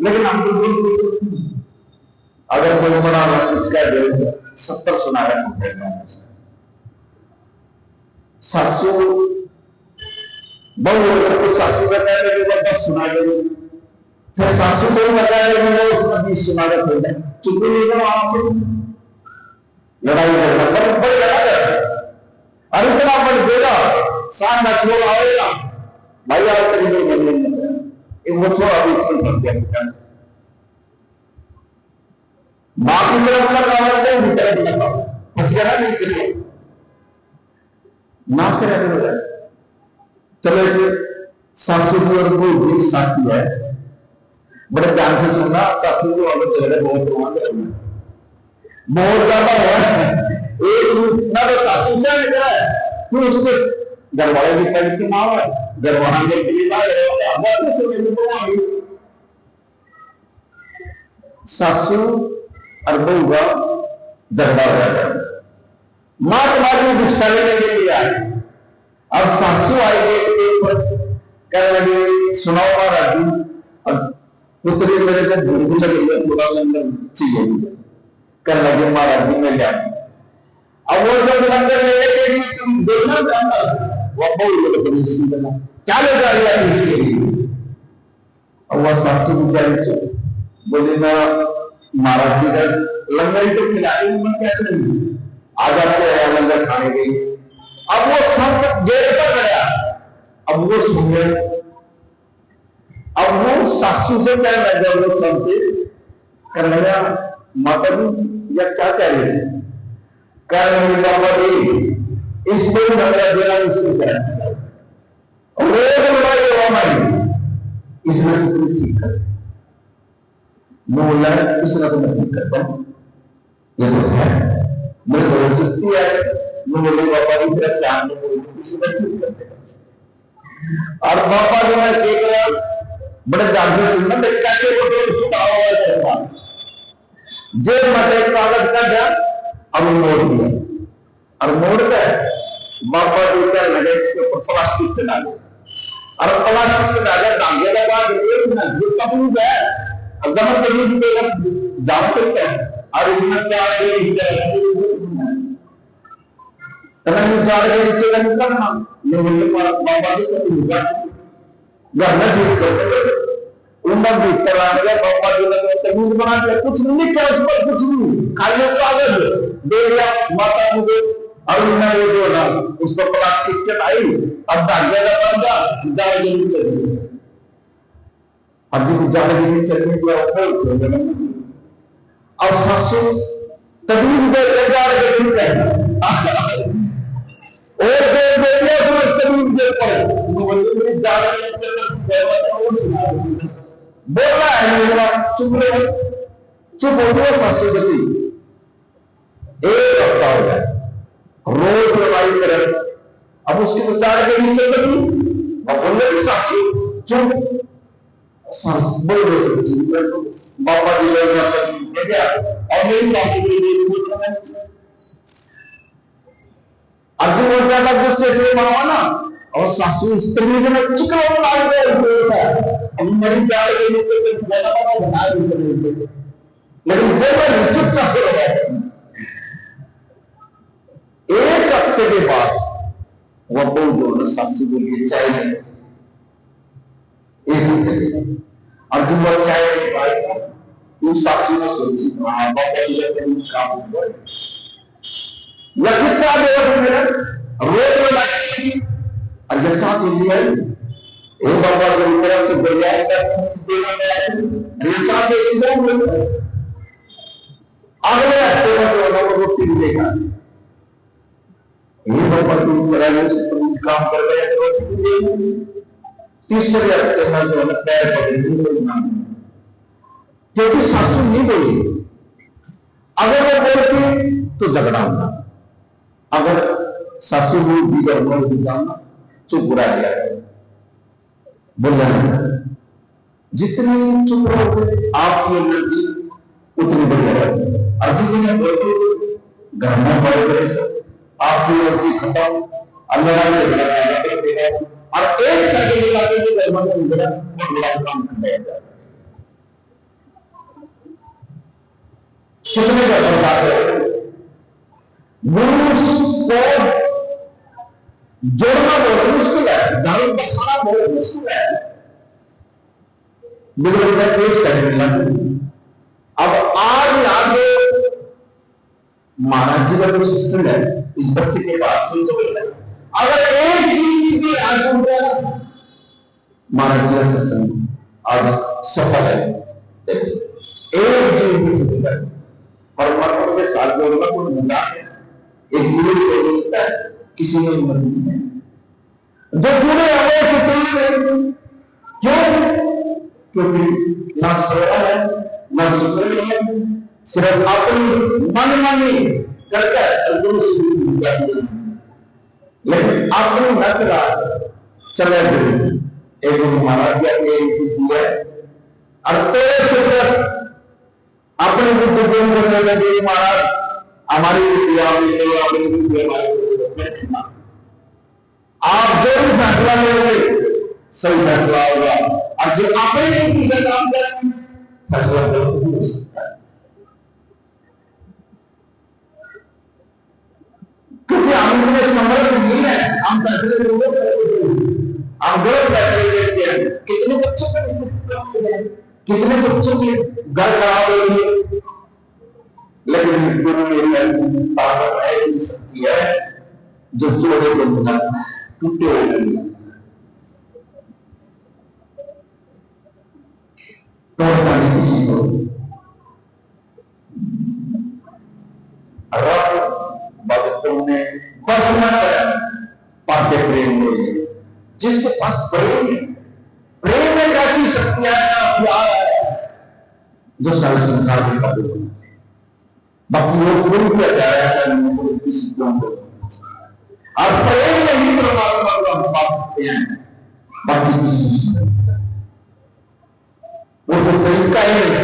लेकिन हम तो अगर कोई बड़ा कुछ कह दे 70 सुना रहे सासू बहु सासू बताया 10 सुना रहे फिर सासू को बताया 20 सुना रहे चुप नहीं करो आप लड़ाई करना बड़ी लड़ाई है अरे इतना बड़ देगा साथ में छोड़ आएगा भाई आप करीब बदलेंगे एक वो छोड़ा भी इसको भर दिया बाकी मेरा अपना काम है भीतर दिया फंस गया ना नहीं चलिए ना करे चलो सासू और को साथी है बड़े ध्यान से सुनना सासू को अगर चल रहे बहुत ज्यादा है एक ना तो सासू से निकला है फिर उसके घर वाले भी कहीं से मार है घर वाले के लिए सासू और बहू का झगड़ा हो जाता है मां तुम्हारी भिक्षा लेने के लिए आई अब सासू आएगी कहने लगी सुनाओ महाराज जी अब पुत्री मेरे को भूख भी लगी थोड़ा लंगर चाहिए कहने लगे महाराज जी मैं ले आई अब वो जब लंगर लेके देखना चाहता वो क्या ले जा रही है अब वह सासू बेचारी बोले मैं महाराज जी का लंगर तो खिलाड़ी मन कहते नहीं आ जाते हैं लंगर खाने के लिए। अब वो संत जेल पर गया, अब वो सुन गए, अब वो सासू से कह रहा जब वो संत कर लगा माता जी या क्या कह रहे हैं, कह रहे बाबा जी इसको लंगर देना मुझे क्या रोज लड़ाई हुआ मैं इसमें तुम ठीक कर बोला इसमें तो मैं ठीक करता हूं ये तो है मेरे को चुप्पी है मैं बोले बाबा जी तेरा श्याम ने बोले इसमें ठीक करते और बाबा जो मैं देख रहा बड़े ध्यान से सुनना मेरे कैसे बोलते सुनाओ जे मत कागज का दिया अब मोड़ दिया और मोड़ कर बाबा जी का लगे इसके ऊपर प्लास्टिक से डाले और प्लास्टिक से डाले धागे लगा जो कबू है जमा कभी जाओ सकते हैं और इसमें चार के नीचे नीचे का निकलना ये बाबा जी का घर में ठीक करते उम्र भीतर आ गया बाबा जी ने तमीज बना दिया कुछ नहीं लिखा उस पर कुछ नहीं खाली कागज दे दिया माता मुझे और उन्होंने ये जो ना उस पर प्लास्टिक चढ़ाई अब धागे का बंदा जाए जमीन चढ़ी अब जो जाए जमीन चढ़ने की अब सासू तमीज दे जा रहे और तमीज दे पड़े जा बोल रहा है चुप रहे चुप हो गया सासू गति एक हफ्ता हो गया रोज लड़ाई करे अब उसके विचार के नीचे बनी और बोले भी सासू चुप बोल रहे बाबा जी लोग क्या और मेरी सासू के लिए अर्जुन और ज्यादा गुस्से से मारा ना और सासू तमीज में चिकना लाग गया अब मरी प्यार के नीचे लेकिन बोला चुपचाप हो गया। एक हफ्ते के बाद वह बोल दो सासू के लिए चाय है एक हफ्ते के बाद अर्जुन और चाय नहीं पाएगा उस सासू ने सोची बाबा काम हुआ लखित चाह मेरा रोज में लाएगी अर्जुन चाह के लिए एक बाबा जो तरफ से बढ़िया अगले हफ्ते में जो वो रोटी मिलेगा ये बाबा काम कर रहे हैं रोटी मिलेगी तीसरे हफ्ते में जो है पैर पड़ेगी क्योंकि सासू नहीं बोली अगर वो बोलती तो झगड़ा होगा अगर सासू भी जानना चुप बुरा दिया बोला जितनी चुप रहोगे आपकी एनर्जी उतनी बढ़िया रहेगी और जितने बोलते घर में बड़े बड़े से आपकी एनर्जी खत्म अल्लाह और एक सेकंड लाके जो घर में बड़ा काम कर जाएगा कितने का बताते हैं को जोड़ना बहुत मुश्किल है घर बसाना बहुत मुश्किल है अब आज महाराज जी का जो सिस्टम है इस बच्चे के पास सुन तो अगर एक चीज की आज महाराज जी का सिस्टम आज सफल है एक चीज परमात्मा के साथ जोड़ना कोई मजाक है एक गुरु को मिलता है किसी ने मदद नहीं है जो पूरे अवय के तुल्य क्यों क्योंकि ना सेवा है ना सुख है सिर्फ अपनी मनमानी करके गुरु से लेकिन अपनी न चले एक गुरु महाराज दिया और तेरे सुख अपनी बुद्धि पूर्ण करने लगे महाराज हमारी आप जो भी फैसला लेंगे सही फैसला होगा और जो आपने नहीं काम करेंगे फैसला गलत हो सकता है क्योंकि हम समर्थ नहीं है हम फैसले हम गलत फैसले लेते हैं कितने बच्चों का कितने बच्चों के घर खराब हो गए, लेकिन गुरु मेरी ताकत ऐसी शक्ति है जो जोड़े को मिलाता है, टूटे हुए नहीं तोड़ता नहीं किसी को। रब भक्तों ने बस न पाते प्रेम में, जिसके पास प्रेम है, प्रेम में ऐसी शक्तियां प्यार है जो सारे संसार में कर दो। बाकी लोग कोई भी अचाया किसी को और प्रेम में ही परमात्मा को हम पा सकते हैं, बाकी किसी से वो तो तरीका ही है।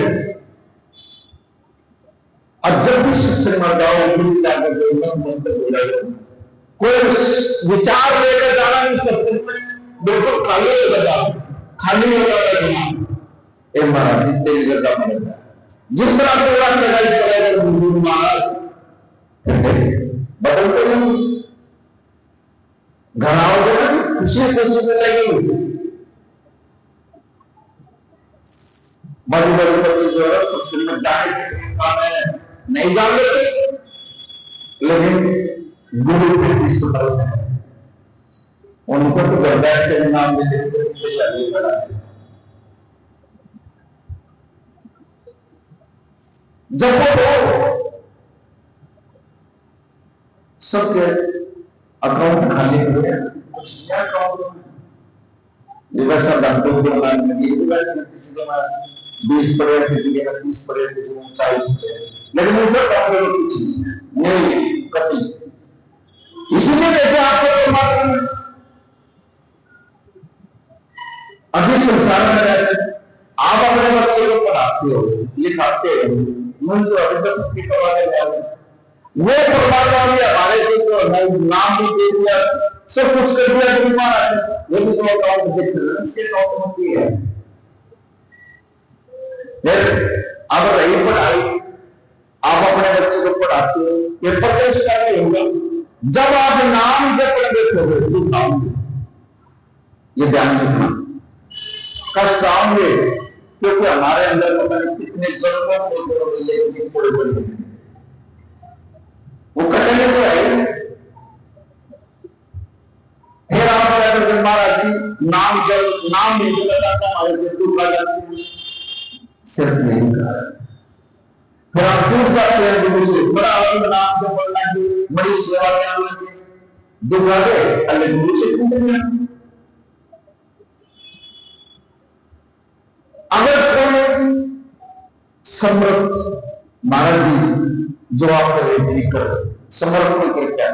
और जब भी सत्संग में जाओ कोई विचार लेकर जाना नहीं, सत्संग में बिल्कुल खाली होकर जाओ, खाली होकर जाना महाराज तेरी गर्दा पड़ेगा। जिस तरह से लड़ाई महाराज बदलते नहीं, घर आओगे ना खुशी खुशी में लगेगी। बड़ी बड़ी बच्चे जो है सत्संग में जाने नहीं जान लेते, लेकिन गुरु है उनको तो गर्दा के नाम में जब वो सबके अकाउंट खाली हुए, कुछ नया अकाउंट वैसा डॉक्टर किसी के पास 20 पड़े, किसी के 30 पड़े, किसी के 40 पड़े, लेकिन उसे कुछ नहीं कति। इसीलिए कहते आपको परमात्मा अभी संसार में रहते, आप अपने बच्चे को पढ़ाते हो, लिखाते हो, मुझे अभी तक सबकी करवाने जाओ, वो परमात्मा भी हमारे को नाम भी दे दिया, सब कुछ कर दिया, वो भी तो अकाउंट देख रहे हैं, इसके अकाउंट में है। अब रही पढ़ाई, आप अपने बच्चे को पढ़ाते हो, पेपर तो उसका नहीं होगा, जब आप नाम जब देखोगे तो खाओगे, ये ध्यान रखना, कष्ट आएंगे, क्योंकि हमारे अंदर पता नहीं कितने जन्मों वो कटेंगे तो है। फिर आप महाराज जी नाम नहीं लगाता, हमारे दूर जाते हैं, सिर्फ नहीं कहा, फिर आप दूर जाते हैं गुरु से, बड़ा नाम से बोलना की बड़ी सेवा करना की दुख आ गए, अल्ले गुरु से पूछेंगे। अगर कोई समर्थ महाराज जी जो आपका ठीक कर समर्पण करके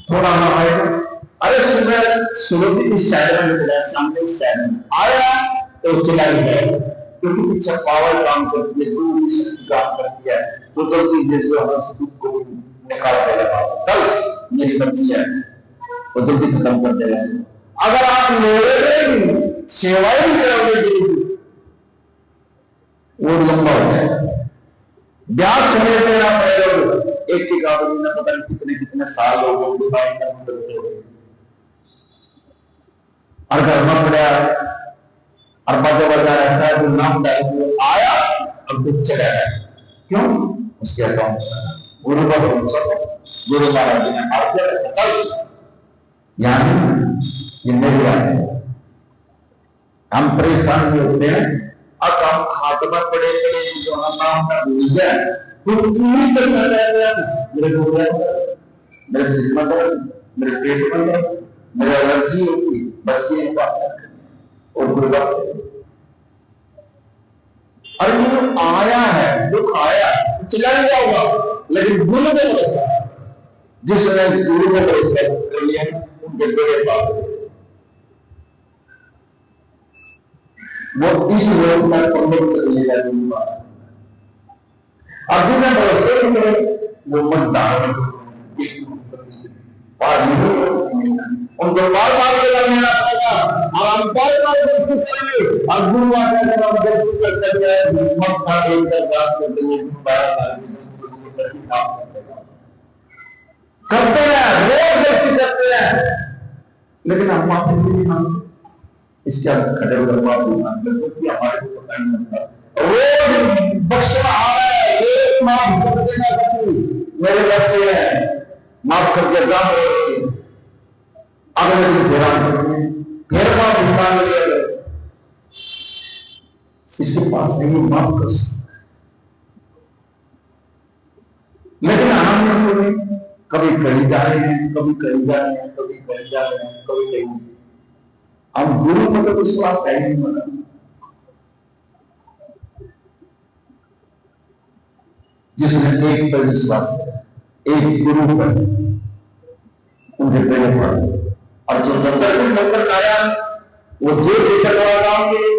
थोड़ा आएगा, अरे सुबह इस शहर में मिला, सामने इस शहर में आया तो चला ही गया, क्योंकि पीछे पावर काम करती है, दूर काम करती है, तो जल्दी से जो हमारे दुख को निकाल देगा, चल मेरी बच्ची है वो जल्दी खत्म कर देगा। अगर आप मेरे सेवाएं भी करोगे वो लंबा हो जाएगा, ब्याज समय देना पड़ेगा, एक की गावरी में पता नहीं कितने कितने साल हो गए, और घर में पड़ा और बाजा ऐसा है, नाम डाल आया और कुछ चला गया, क्यों? उसके अकाउंट गुरु का भरोसा, गुरु महाराज जी ने मार दिया, यानी ये मेरी बात है। हम परेशान भी होते हैं, अब हम खात्मा पड़े पड़े जो हम नाम का भूल जाए तो पूरी चलना रहेगा, मेरे को मेरे सिर में दर्द, मेरे पेट में दर्द, मेरे एलर्जी होती, बस ये बात और कोई बात नहीं। और ये आया है, दुख आया चला नहीं जाऊंगा, लेकिन भूल नहीं होता, जिसने गुरु को भरोसा कर लिया उनके बड़े बात वो इस लोक में प्रमोट कर लेगा। अब जिन्हें भरोसे वो मजदार उनको बार बार मेरा पड़ेगा, और हम बार बार कोशिश करेंगे, और गुरु करते हैं, रोज व्यक्ति करते हैं, लेकिन हम माफी नहीं मांगते। इसके अंदर खड़े क्योंकि हमारे को पता नहीं लगता। रोज बख्शा आ रहा है, एक माफ कर देना, मेरे बच्चे हैं, माफ करके जा मेरे बच्चे, अगले दिन फिर माफ मांग लिया, इसके पास नहीं माफ कर सकता। लेकिन हम कभी कहीं जा रहे हैं, कभी कहीं जा रहे हैं, कभी कहीं जा रहे हैं, कभी कहीं, हम गुरु मतलब विश्वास है नहीं बना। जिसने एक पर विश्वास किया, एक गुरु पर, उनके पहले पढ़, और जो नंबर आया वो जेल लेकर काम किए,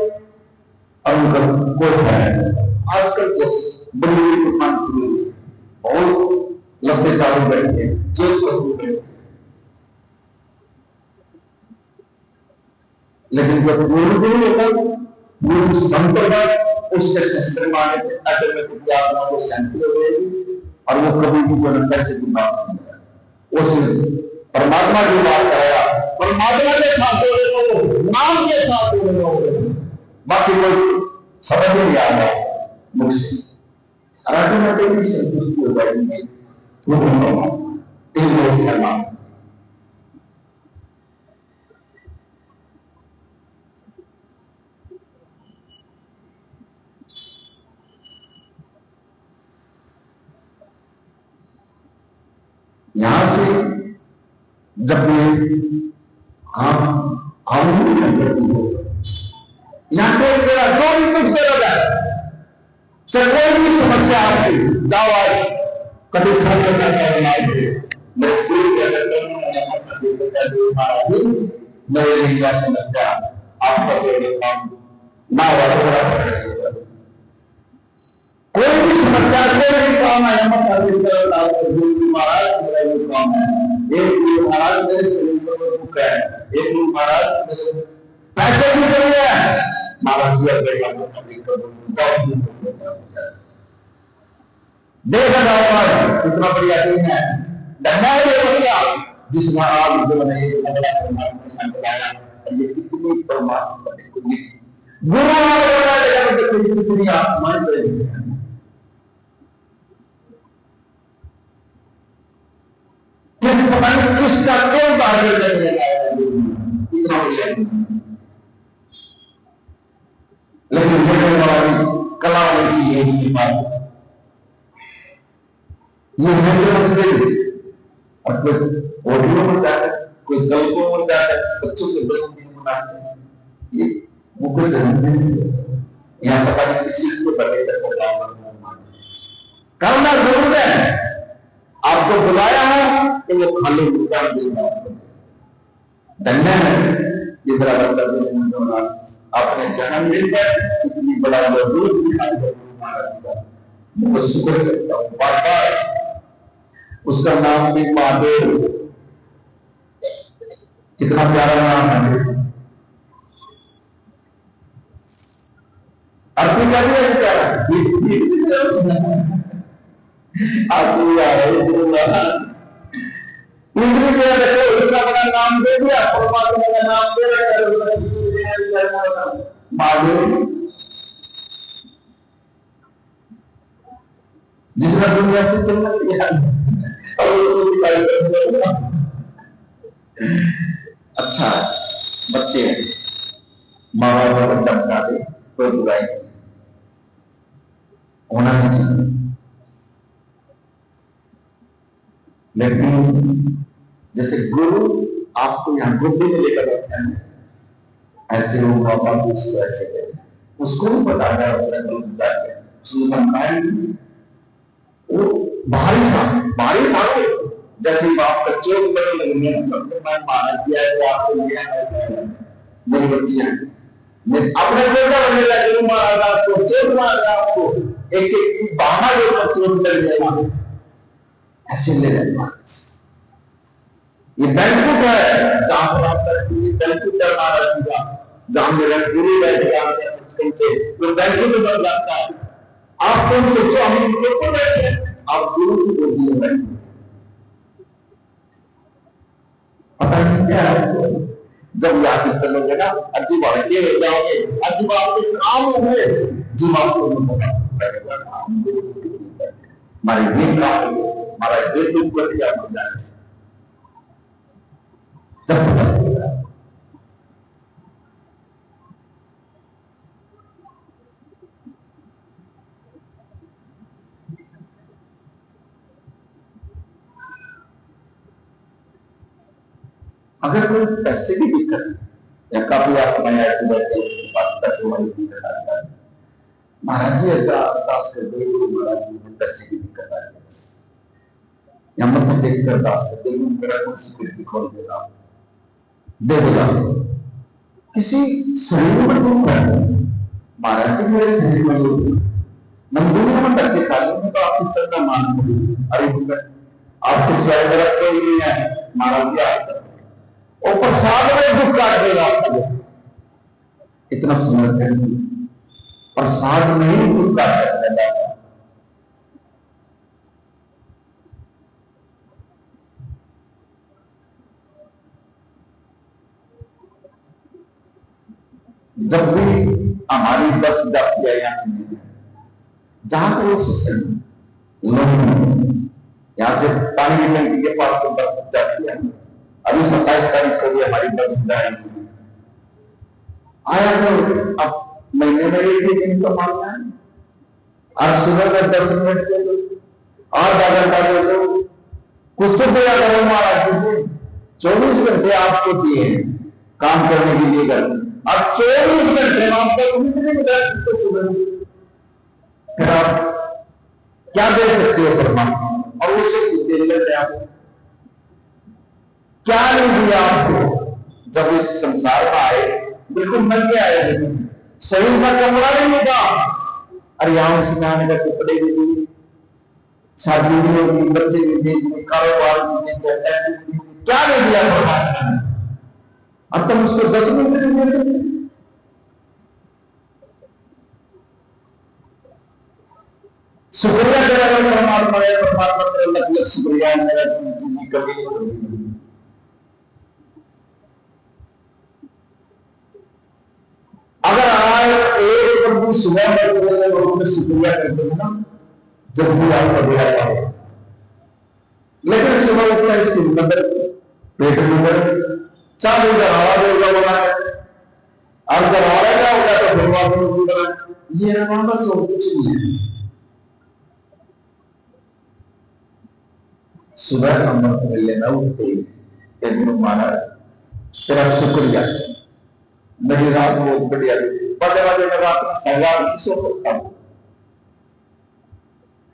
और उनका कोई है आजकल तो बड़ी बड़ी और लंबे दारू बैठे जेल पर, लेकिन जब गुरु होता गुरु संप्रदाय उसके शस्त्र माने थे, अगर में कुछ आत्मा को शांति हो गई, और वो कभी भी जो पैसे की बात नहीं है, उस परमात्मा की बात करेगा, परमात्मा के साथ हो, नाम के साथ हो, बाकी कोई समझ नहीं आ रहा है मुख से, ऑटोमेटिकली संतुष्टि हो जाएगी। यहां से जब हम करती हो, यहां पे मेरा जो भी कुछ दे है, चाहे कोई भी समस्या आपकी, जाओ आज कभी खर्च करना मेरे लिए समस्या आपका ना कोई भी समस्या कोई भी काम है, महाराज मेरा ये काम है, एक महाराज मेरे शरीर में दुख है, एक महाराज मेरे पैसे की जरूरत है, महाराज देखा जाओ कितना बढ़िया टीम है, जिसमें आप जो है ये कितनी परमात्मा गुरु कितनी आत्माएं पता नहीं किसका क्यों बाहर लेकिन कला की है इसकी बात, ये और कोई ऑडियो होता है, कोई गल्पों होता है, बच्चों के जन्मदिन मनाते हैं, ये मुख्य जन्मदिन यहाँ पता नहीं किस चीज को बड़े करना जरूर है। आपको बुलाया है तो वो खाली भुगतान देना धन्य है। ये बड़ा बच्चा अपने जन्मदिन पर इतनी बड़ा जरूर दिखाई बहुत शुक्र करता हूँ बार बार। उसका नाम भी महादेव, कितना प्यारा नाम है। अर्थ क्या इतना बड़ा नाम दे दिया, परमात्मा का नाम दे रहा महादेव, जिसने दुनिया को चलना दिया। अच्छा बच्चे माँ बाप को धमका दे कोई बुराई होना नहीं चाहिए, लेकिन जैसे गुरु आपको यहाँ बुद्धि में लेकर बैठा है, ऐसे हो माँ बाप उसको ऐसे करें, उसको भी बताया वो भारी था जैसे बाप का चोट बड़े लगने सबसे मैं माना किया है आपको मेरी बच्चियां अपने बेटा बनने लगे, मारा आपको चोट मारा, आपको एक एक बहाना लेकर चोट कर देगा, ऐसे ले रहे। ये बैंकुट है जहां पर आप बैंकुट करना रखिएगा, जहां मेरा गुरु बैठेगा से तो बैंकुट बन जाता है। आप कौन सोचो हम इनको को बैठे हैं, आप गुरु की गोदी में बैठे, पता नहीं क्या है जब यहाँ से चलोगे ना, अजीब के जाओगे, अजीब आपके काम होंगे, जीव आपको हमारे ये काम हो, हमारा ये दुख कर दिया हो जाए जब अगर कोई पैसे की दिक्कत है या काफी आप मैं ऐसे बैठे पैसे वाली दिक्कत आता है, महाराज जी अरदास कर दो, महाराज जी पैसे की दिक्कत आ रही है, या मत देख कर अरदास कर दो, मेरा कुछ सिक्योरिटी खोल देगा, दे देगा। किसी शरीर में दुख है, महाराज जी मेरे शरीर में दुख, मैं दुनिया में धक्के खा लूंगा तो आपको चलना मान लूंगी, अरे आपके स्वयं मेरा कोई नहीं है, महाराज जी आप और प्रसाद में दुख काट देगा आपको, इतना समर्थ है, प्रसाद में ही दुख काट देगा। जब भी हमारी बस जाती है जहां पर यहां से पानी की टंकी के पास से बस जाती है, अभी 27 तारीख को भी हमारी बस जाएगी, आया तो अब महीने में एक ही दिन तो मानना है, आज सुबह में 10 मिनट दे दो, आधा घंटा दे दो, कुछ तो दिया करो महाराज जी से, 24 घंटे आपको दिए काम करने के लिए घर, अब 24 घंटे में आप 10 मिनट नहीं बता सकते सुबह, फिर आप क्या दे सकते हो परमात्मा, और उसे दे लेते आप क्या नहीं दिया आपको, जब इस संसार में आए बिल्कुल मर के आए, शरीर का कमरा नहीं होगा, अरे यहां उसमें आने का कपड़े भी दी, शादी भी होगी, बच्चे भी देंगे, कारोबार भी देंगे, ऐसे क्या नहीं दिया परमात्मा ने, अब तुम उसको 10 मिनट नहीं दे सकते। शुक्रिया करा परमात्मा है, परमात्मा का लख लख शुक्रिया, मेरा जिंदगी कभी नहीं होगी। अगर आज एक बंदी सुबह में शुक्रिया करते हो ना, जब भी आपका बेड़ा पाओ, लेकिन सुबह उठना इस अंदर पेट में अंदर चार आवाज होगा बना है, और जब आवाज क्या होगा तो भगवान बना, ये रहा बस और कुछ नहीं है। सुबह अमृत मिलने न उठते महाराज तेरा शुक्रिया, मेरी रात बहुत बढ़िया, बड़े बड़े रात में सवाल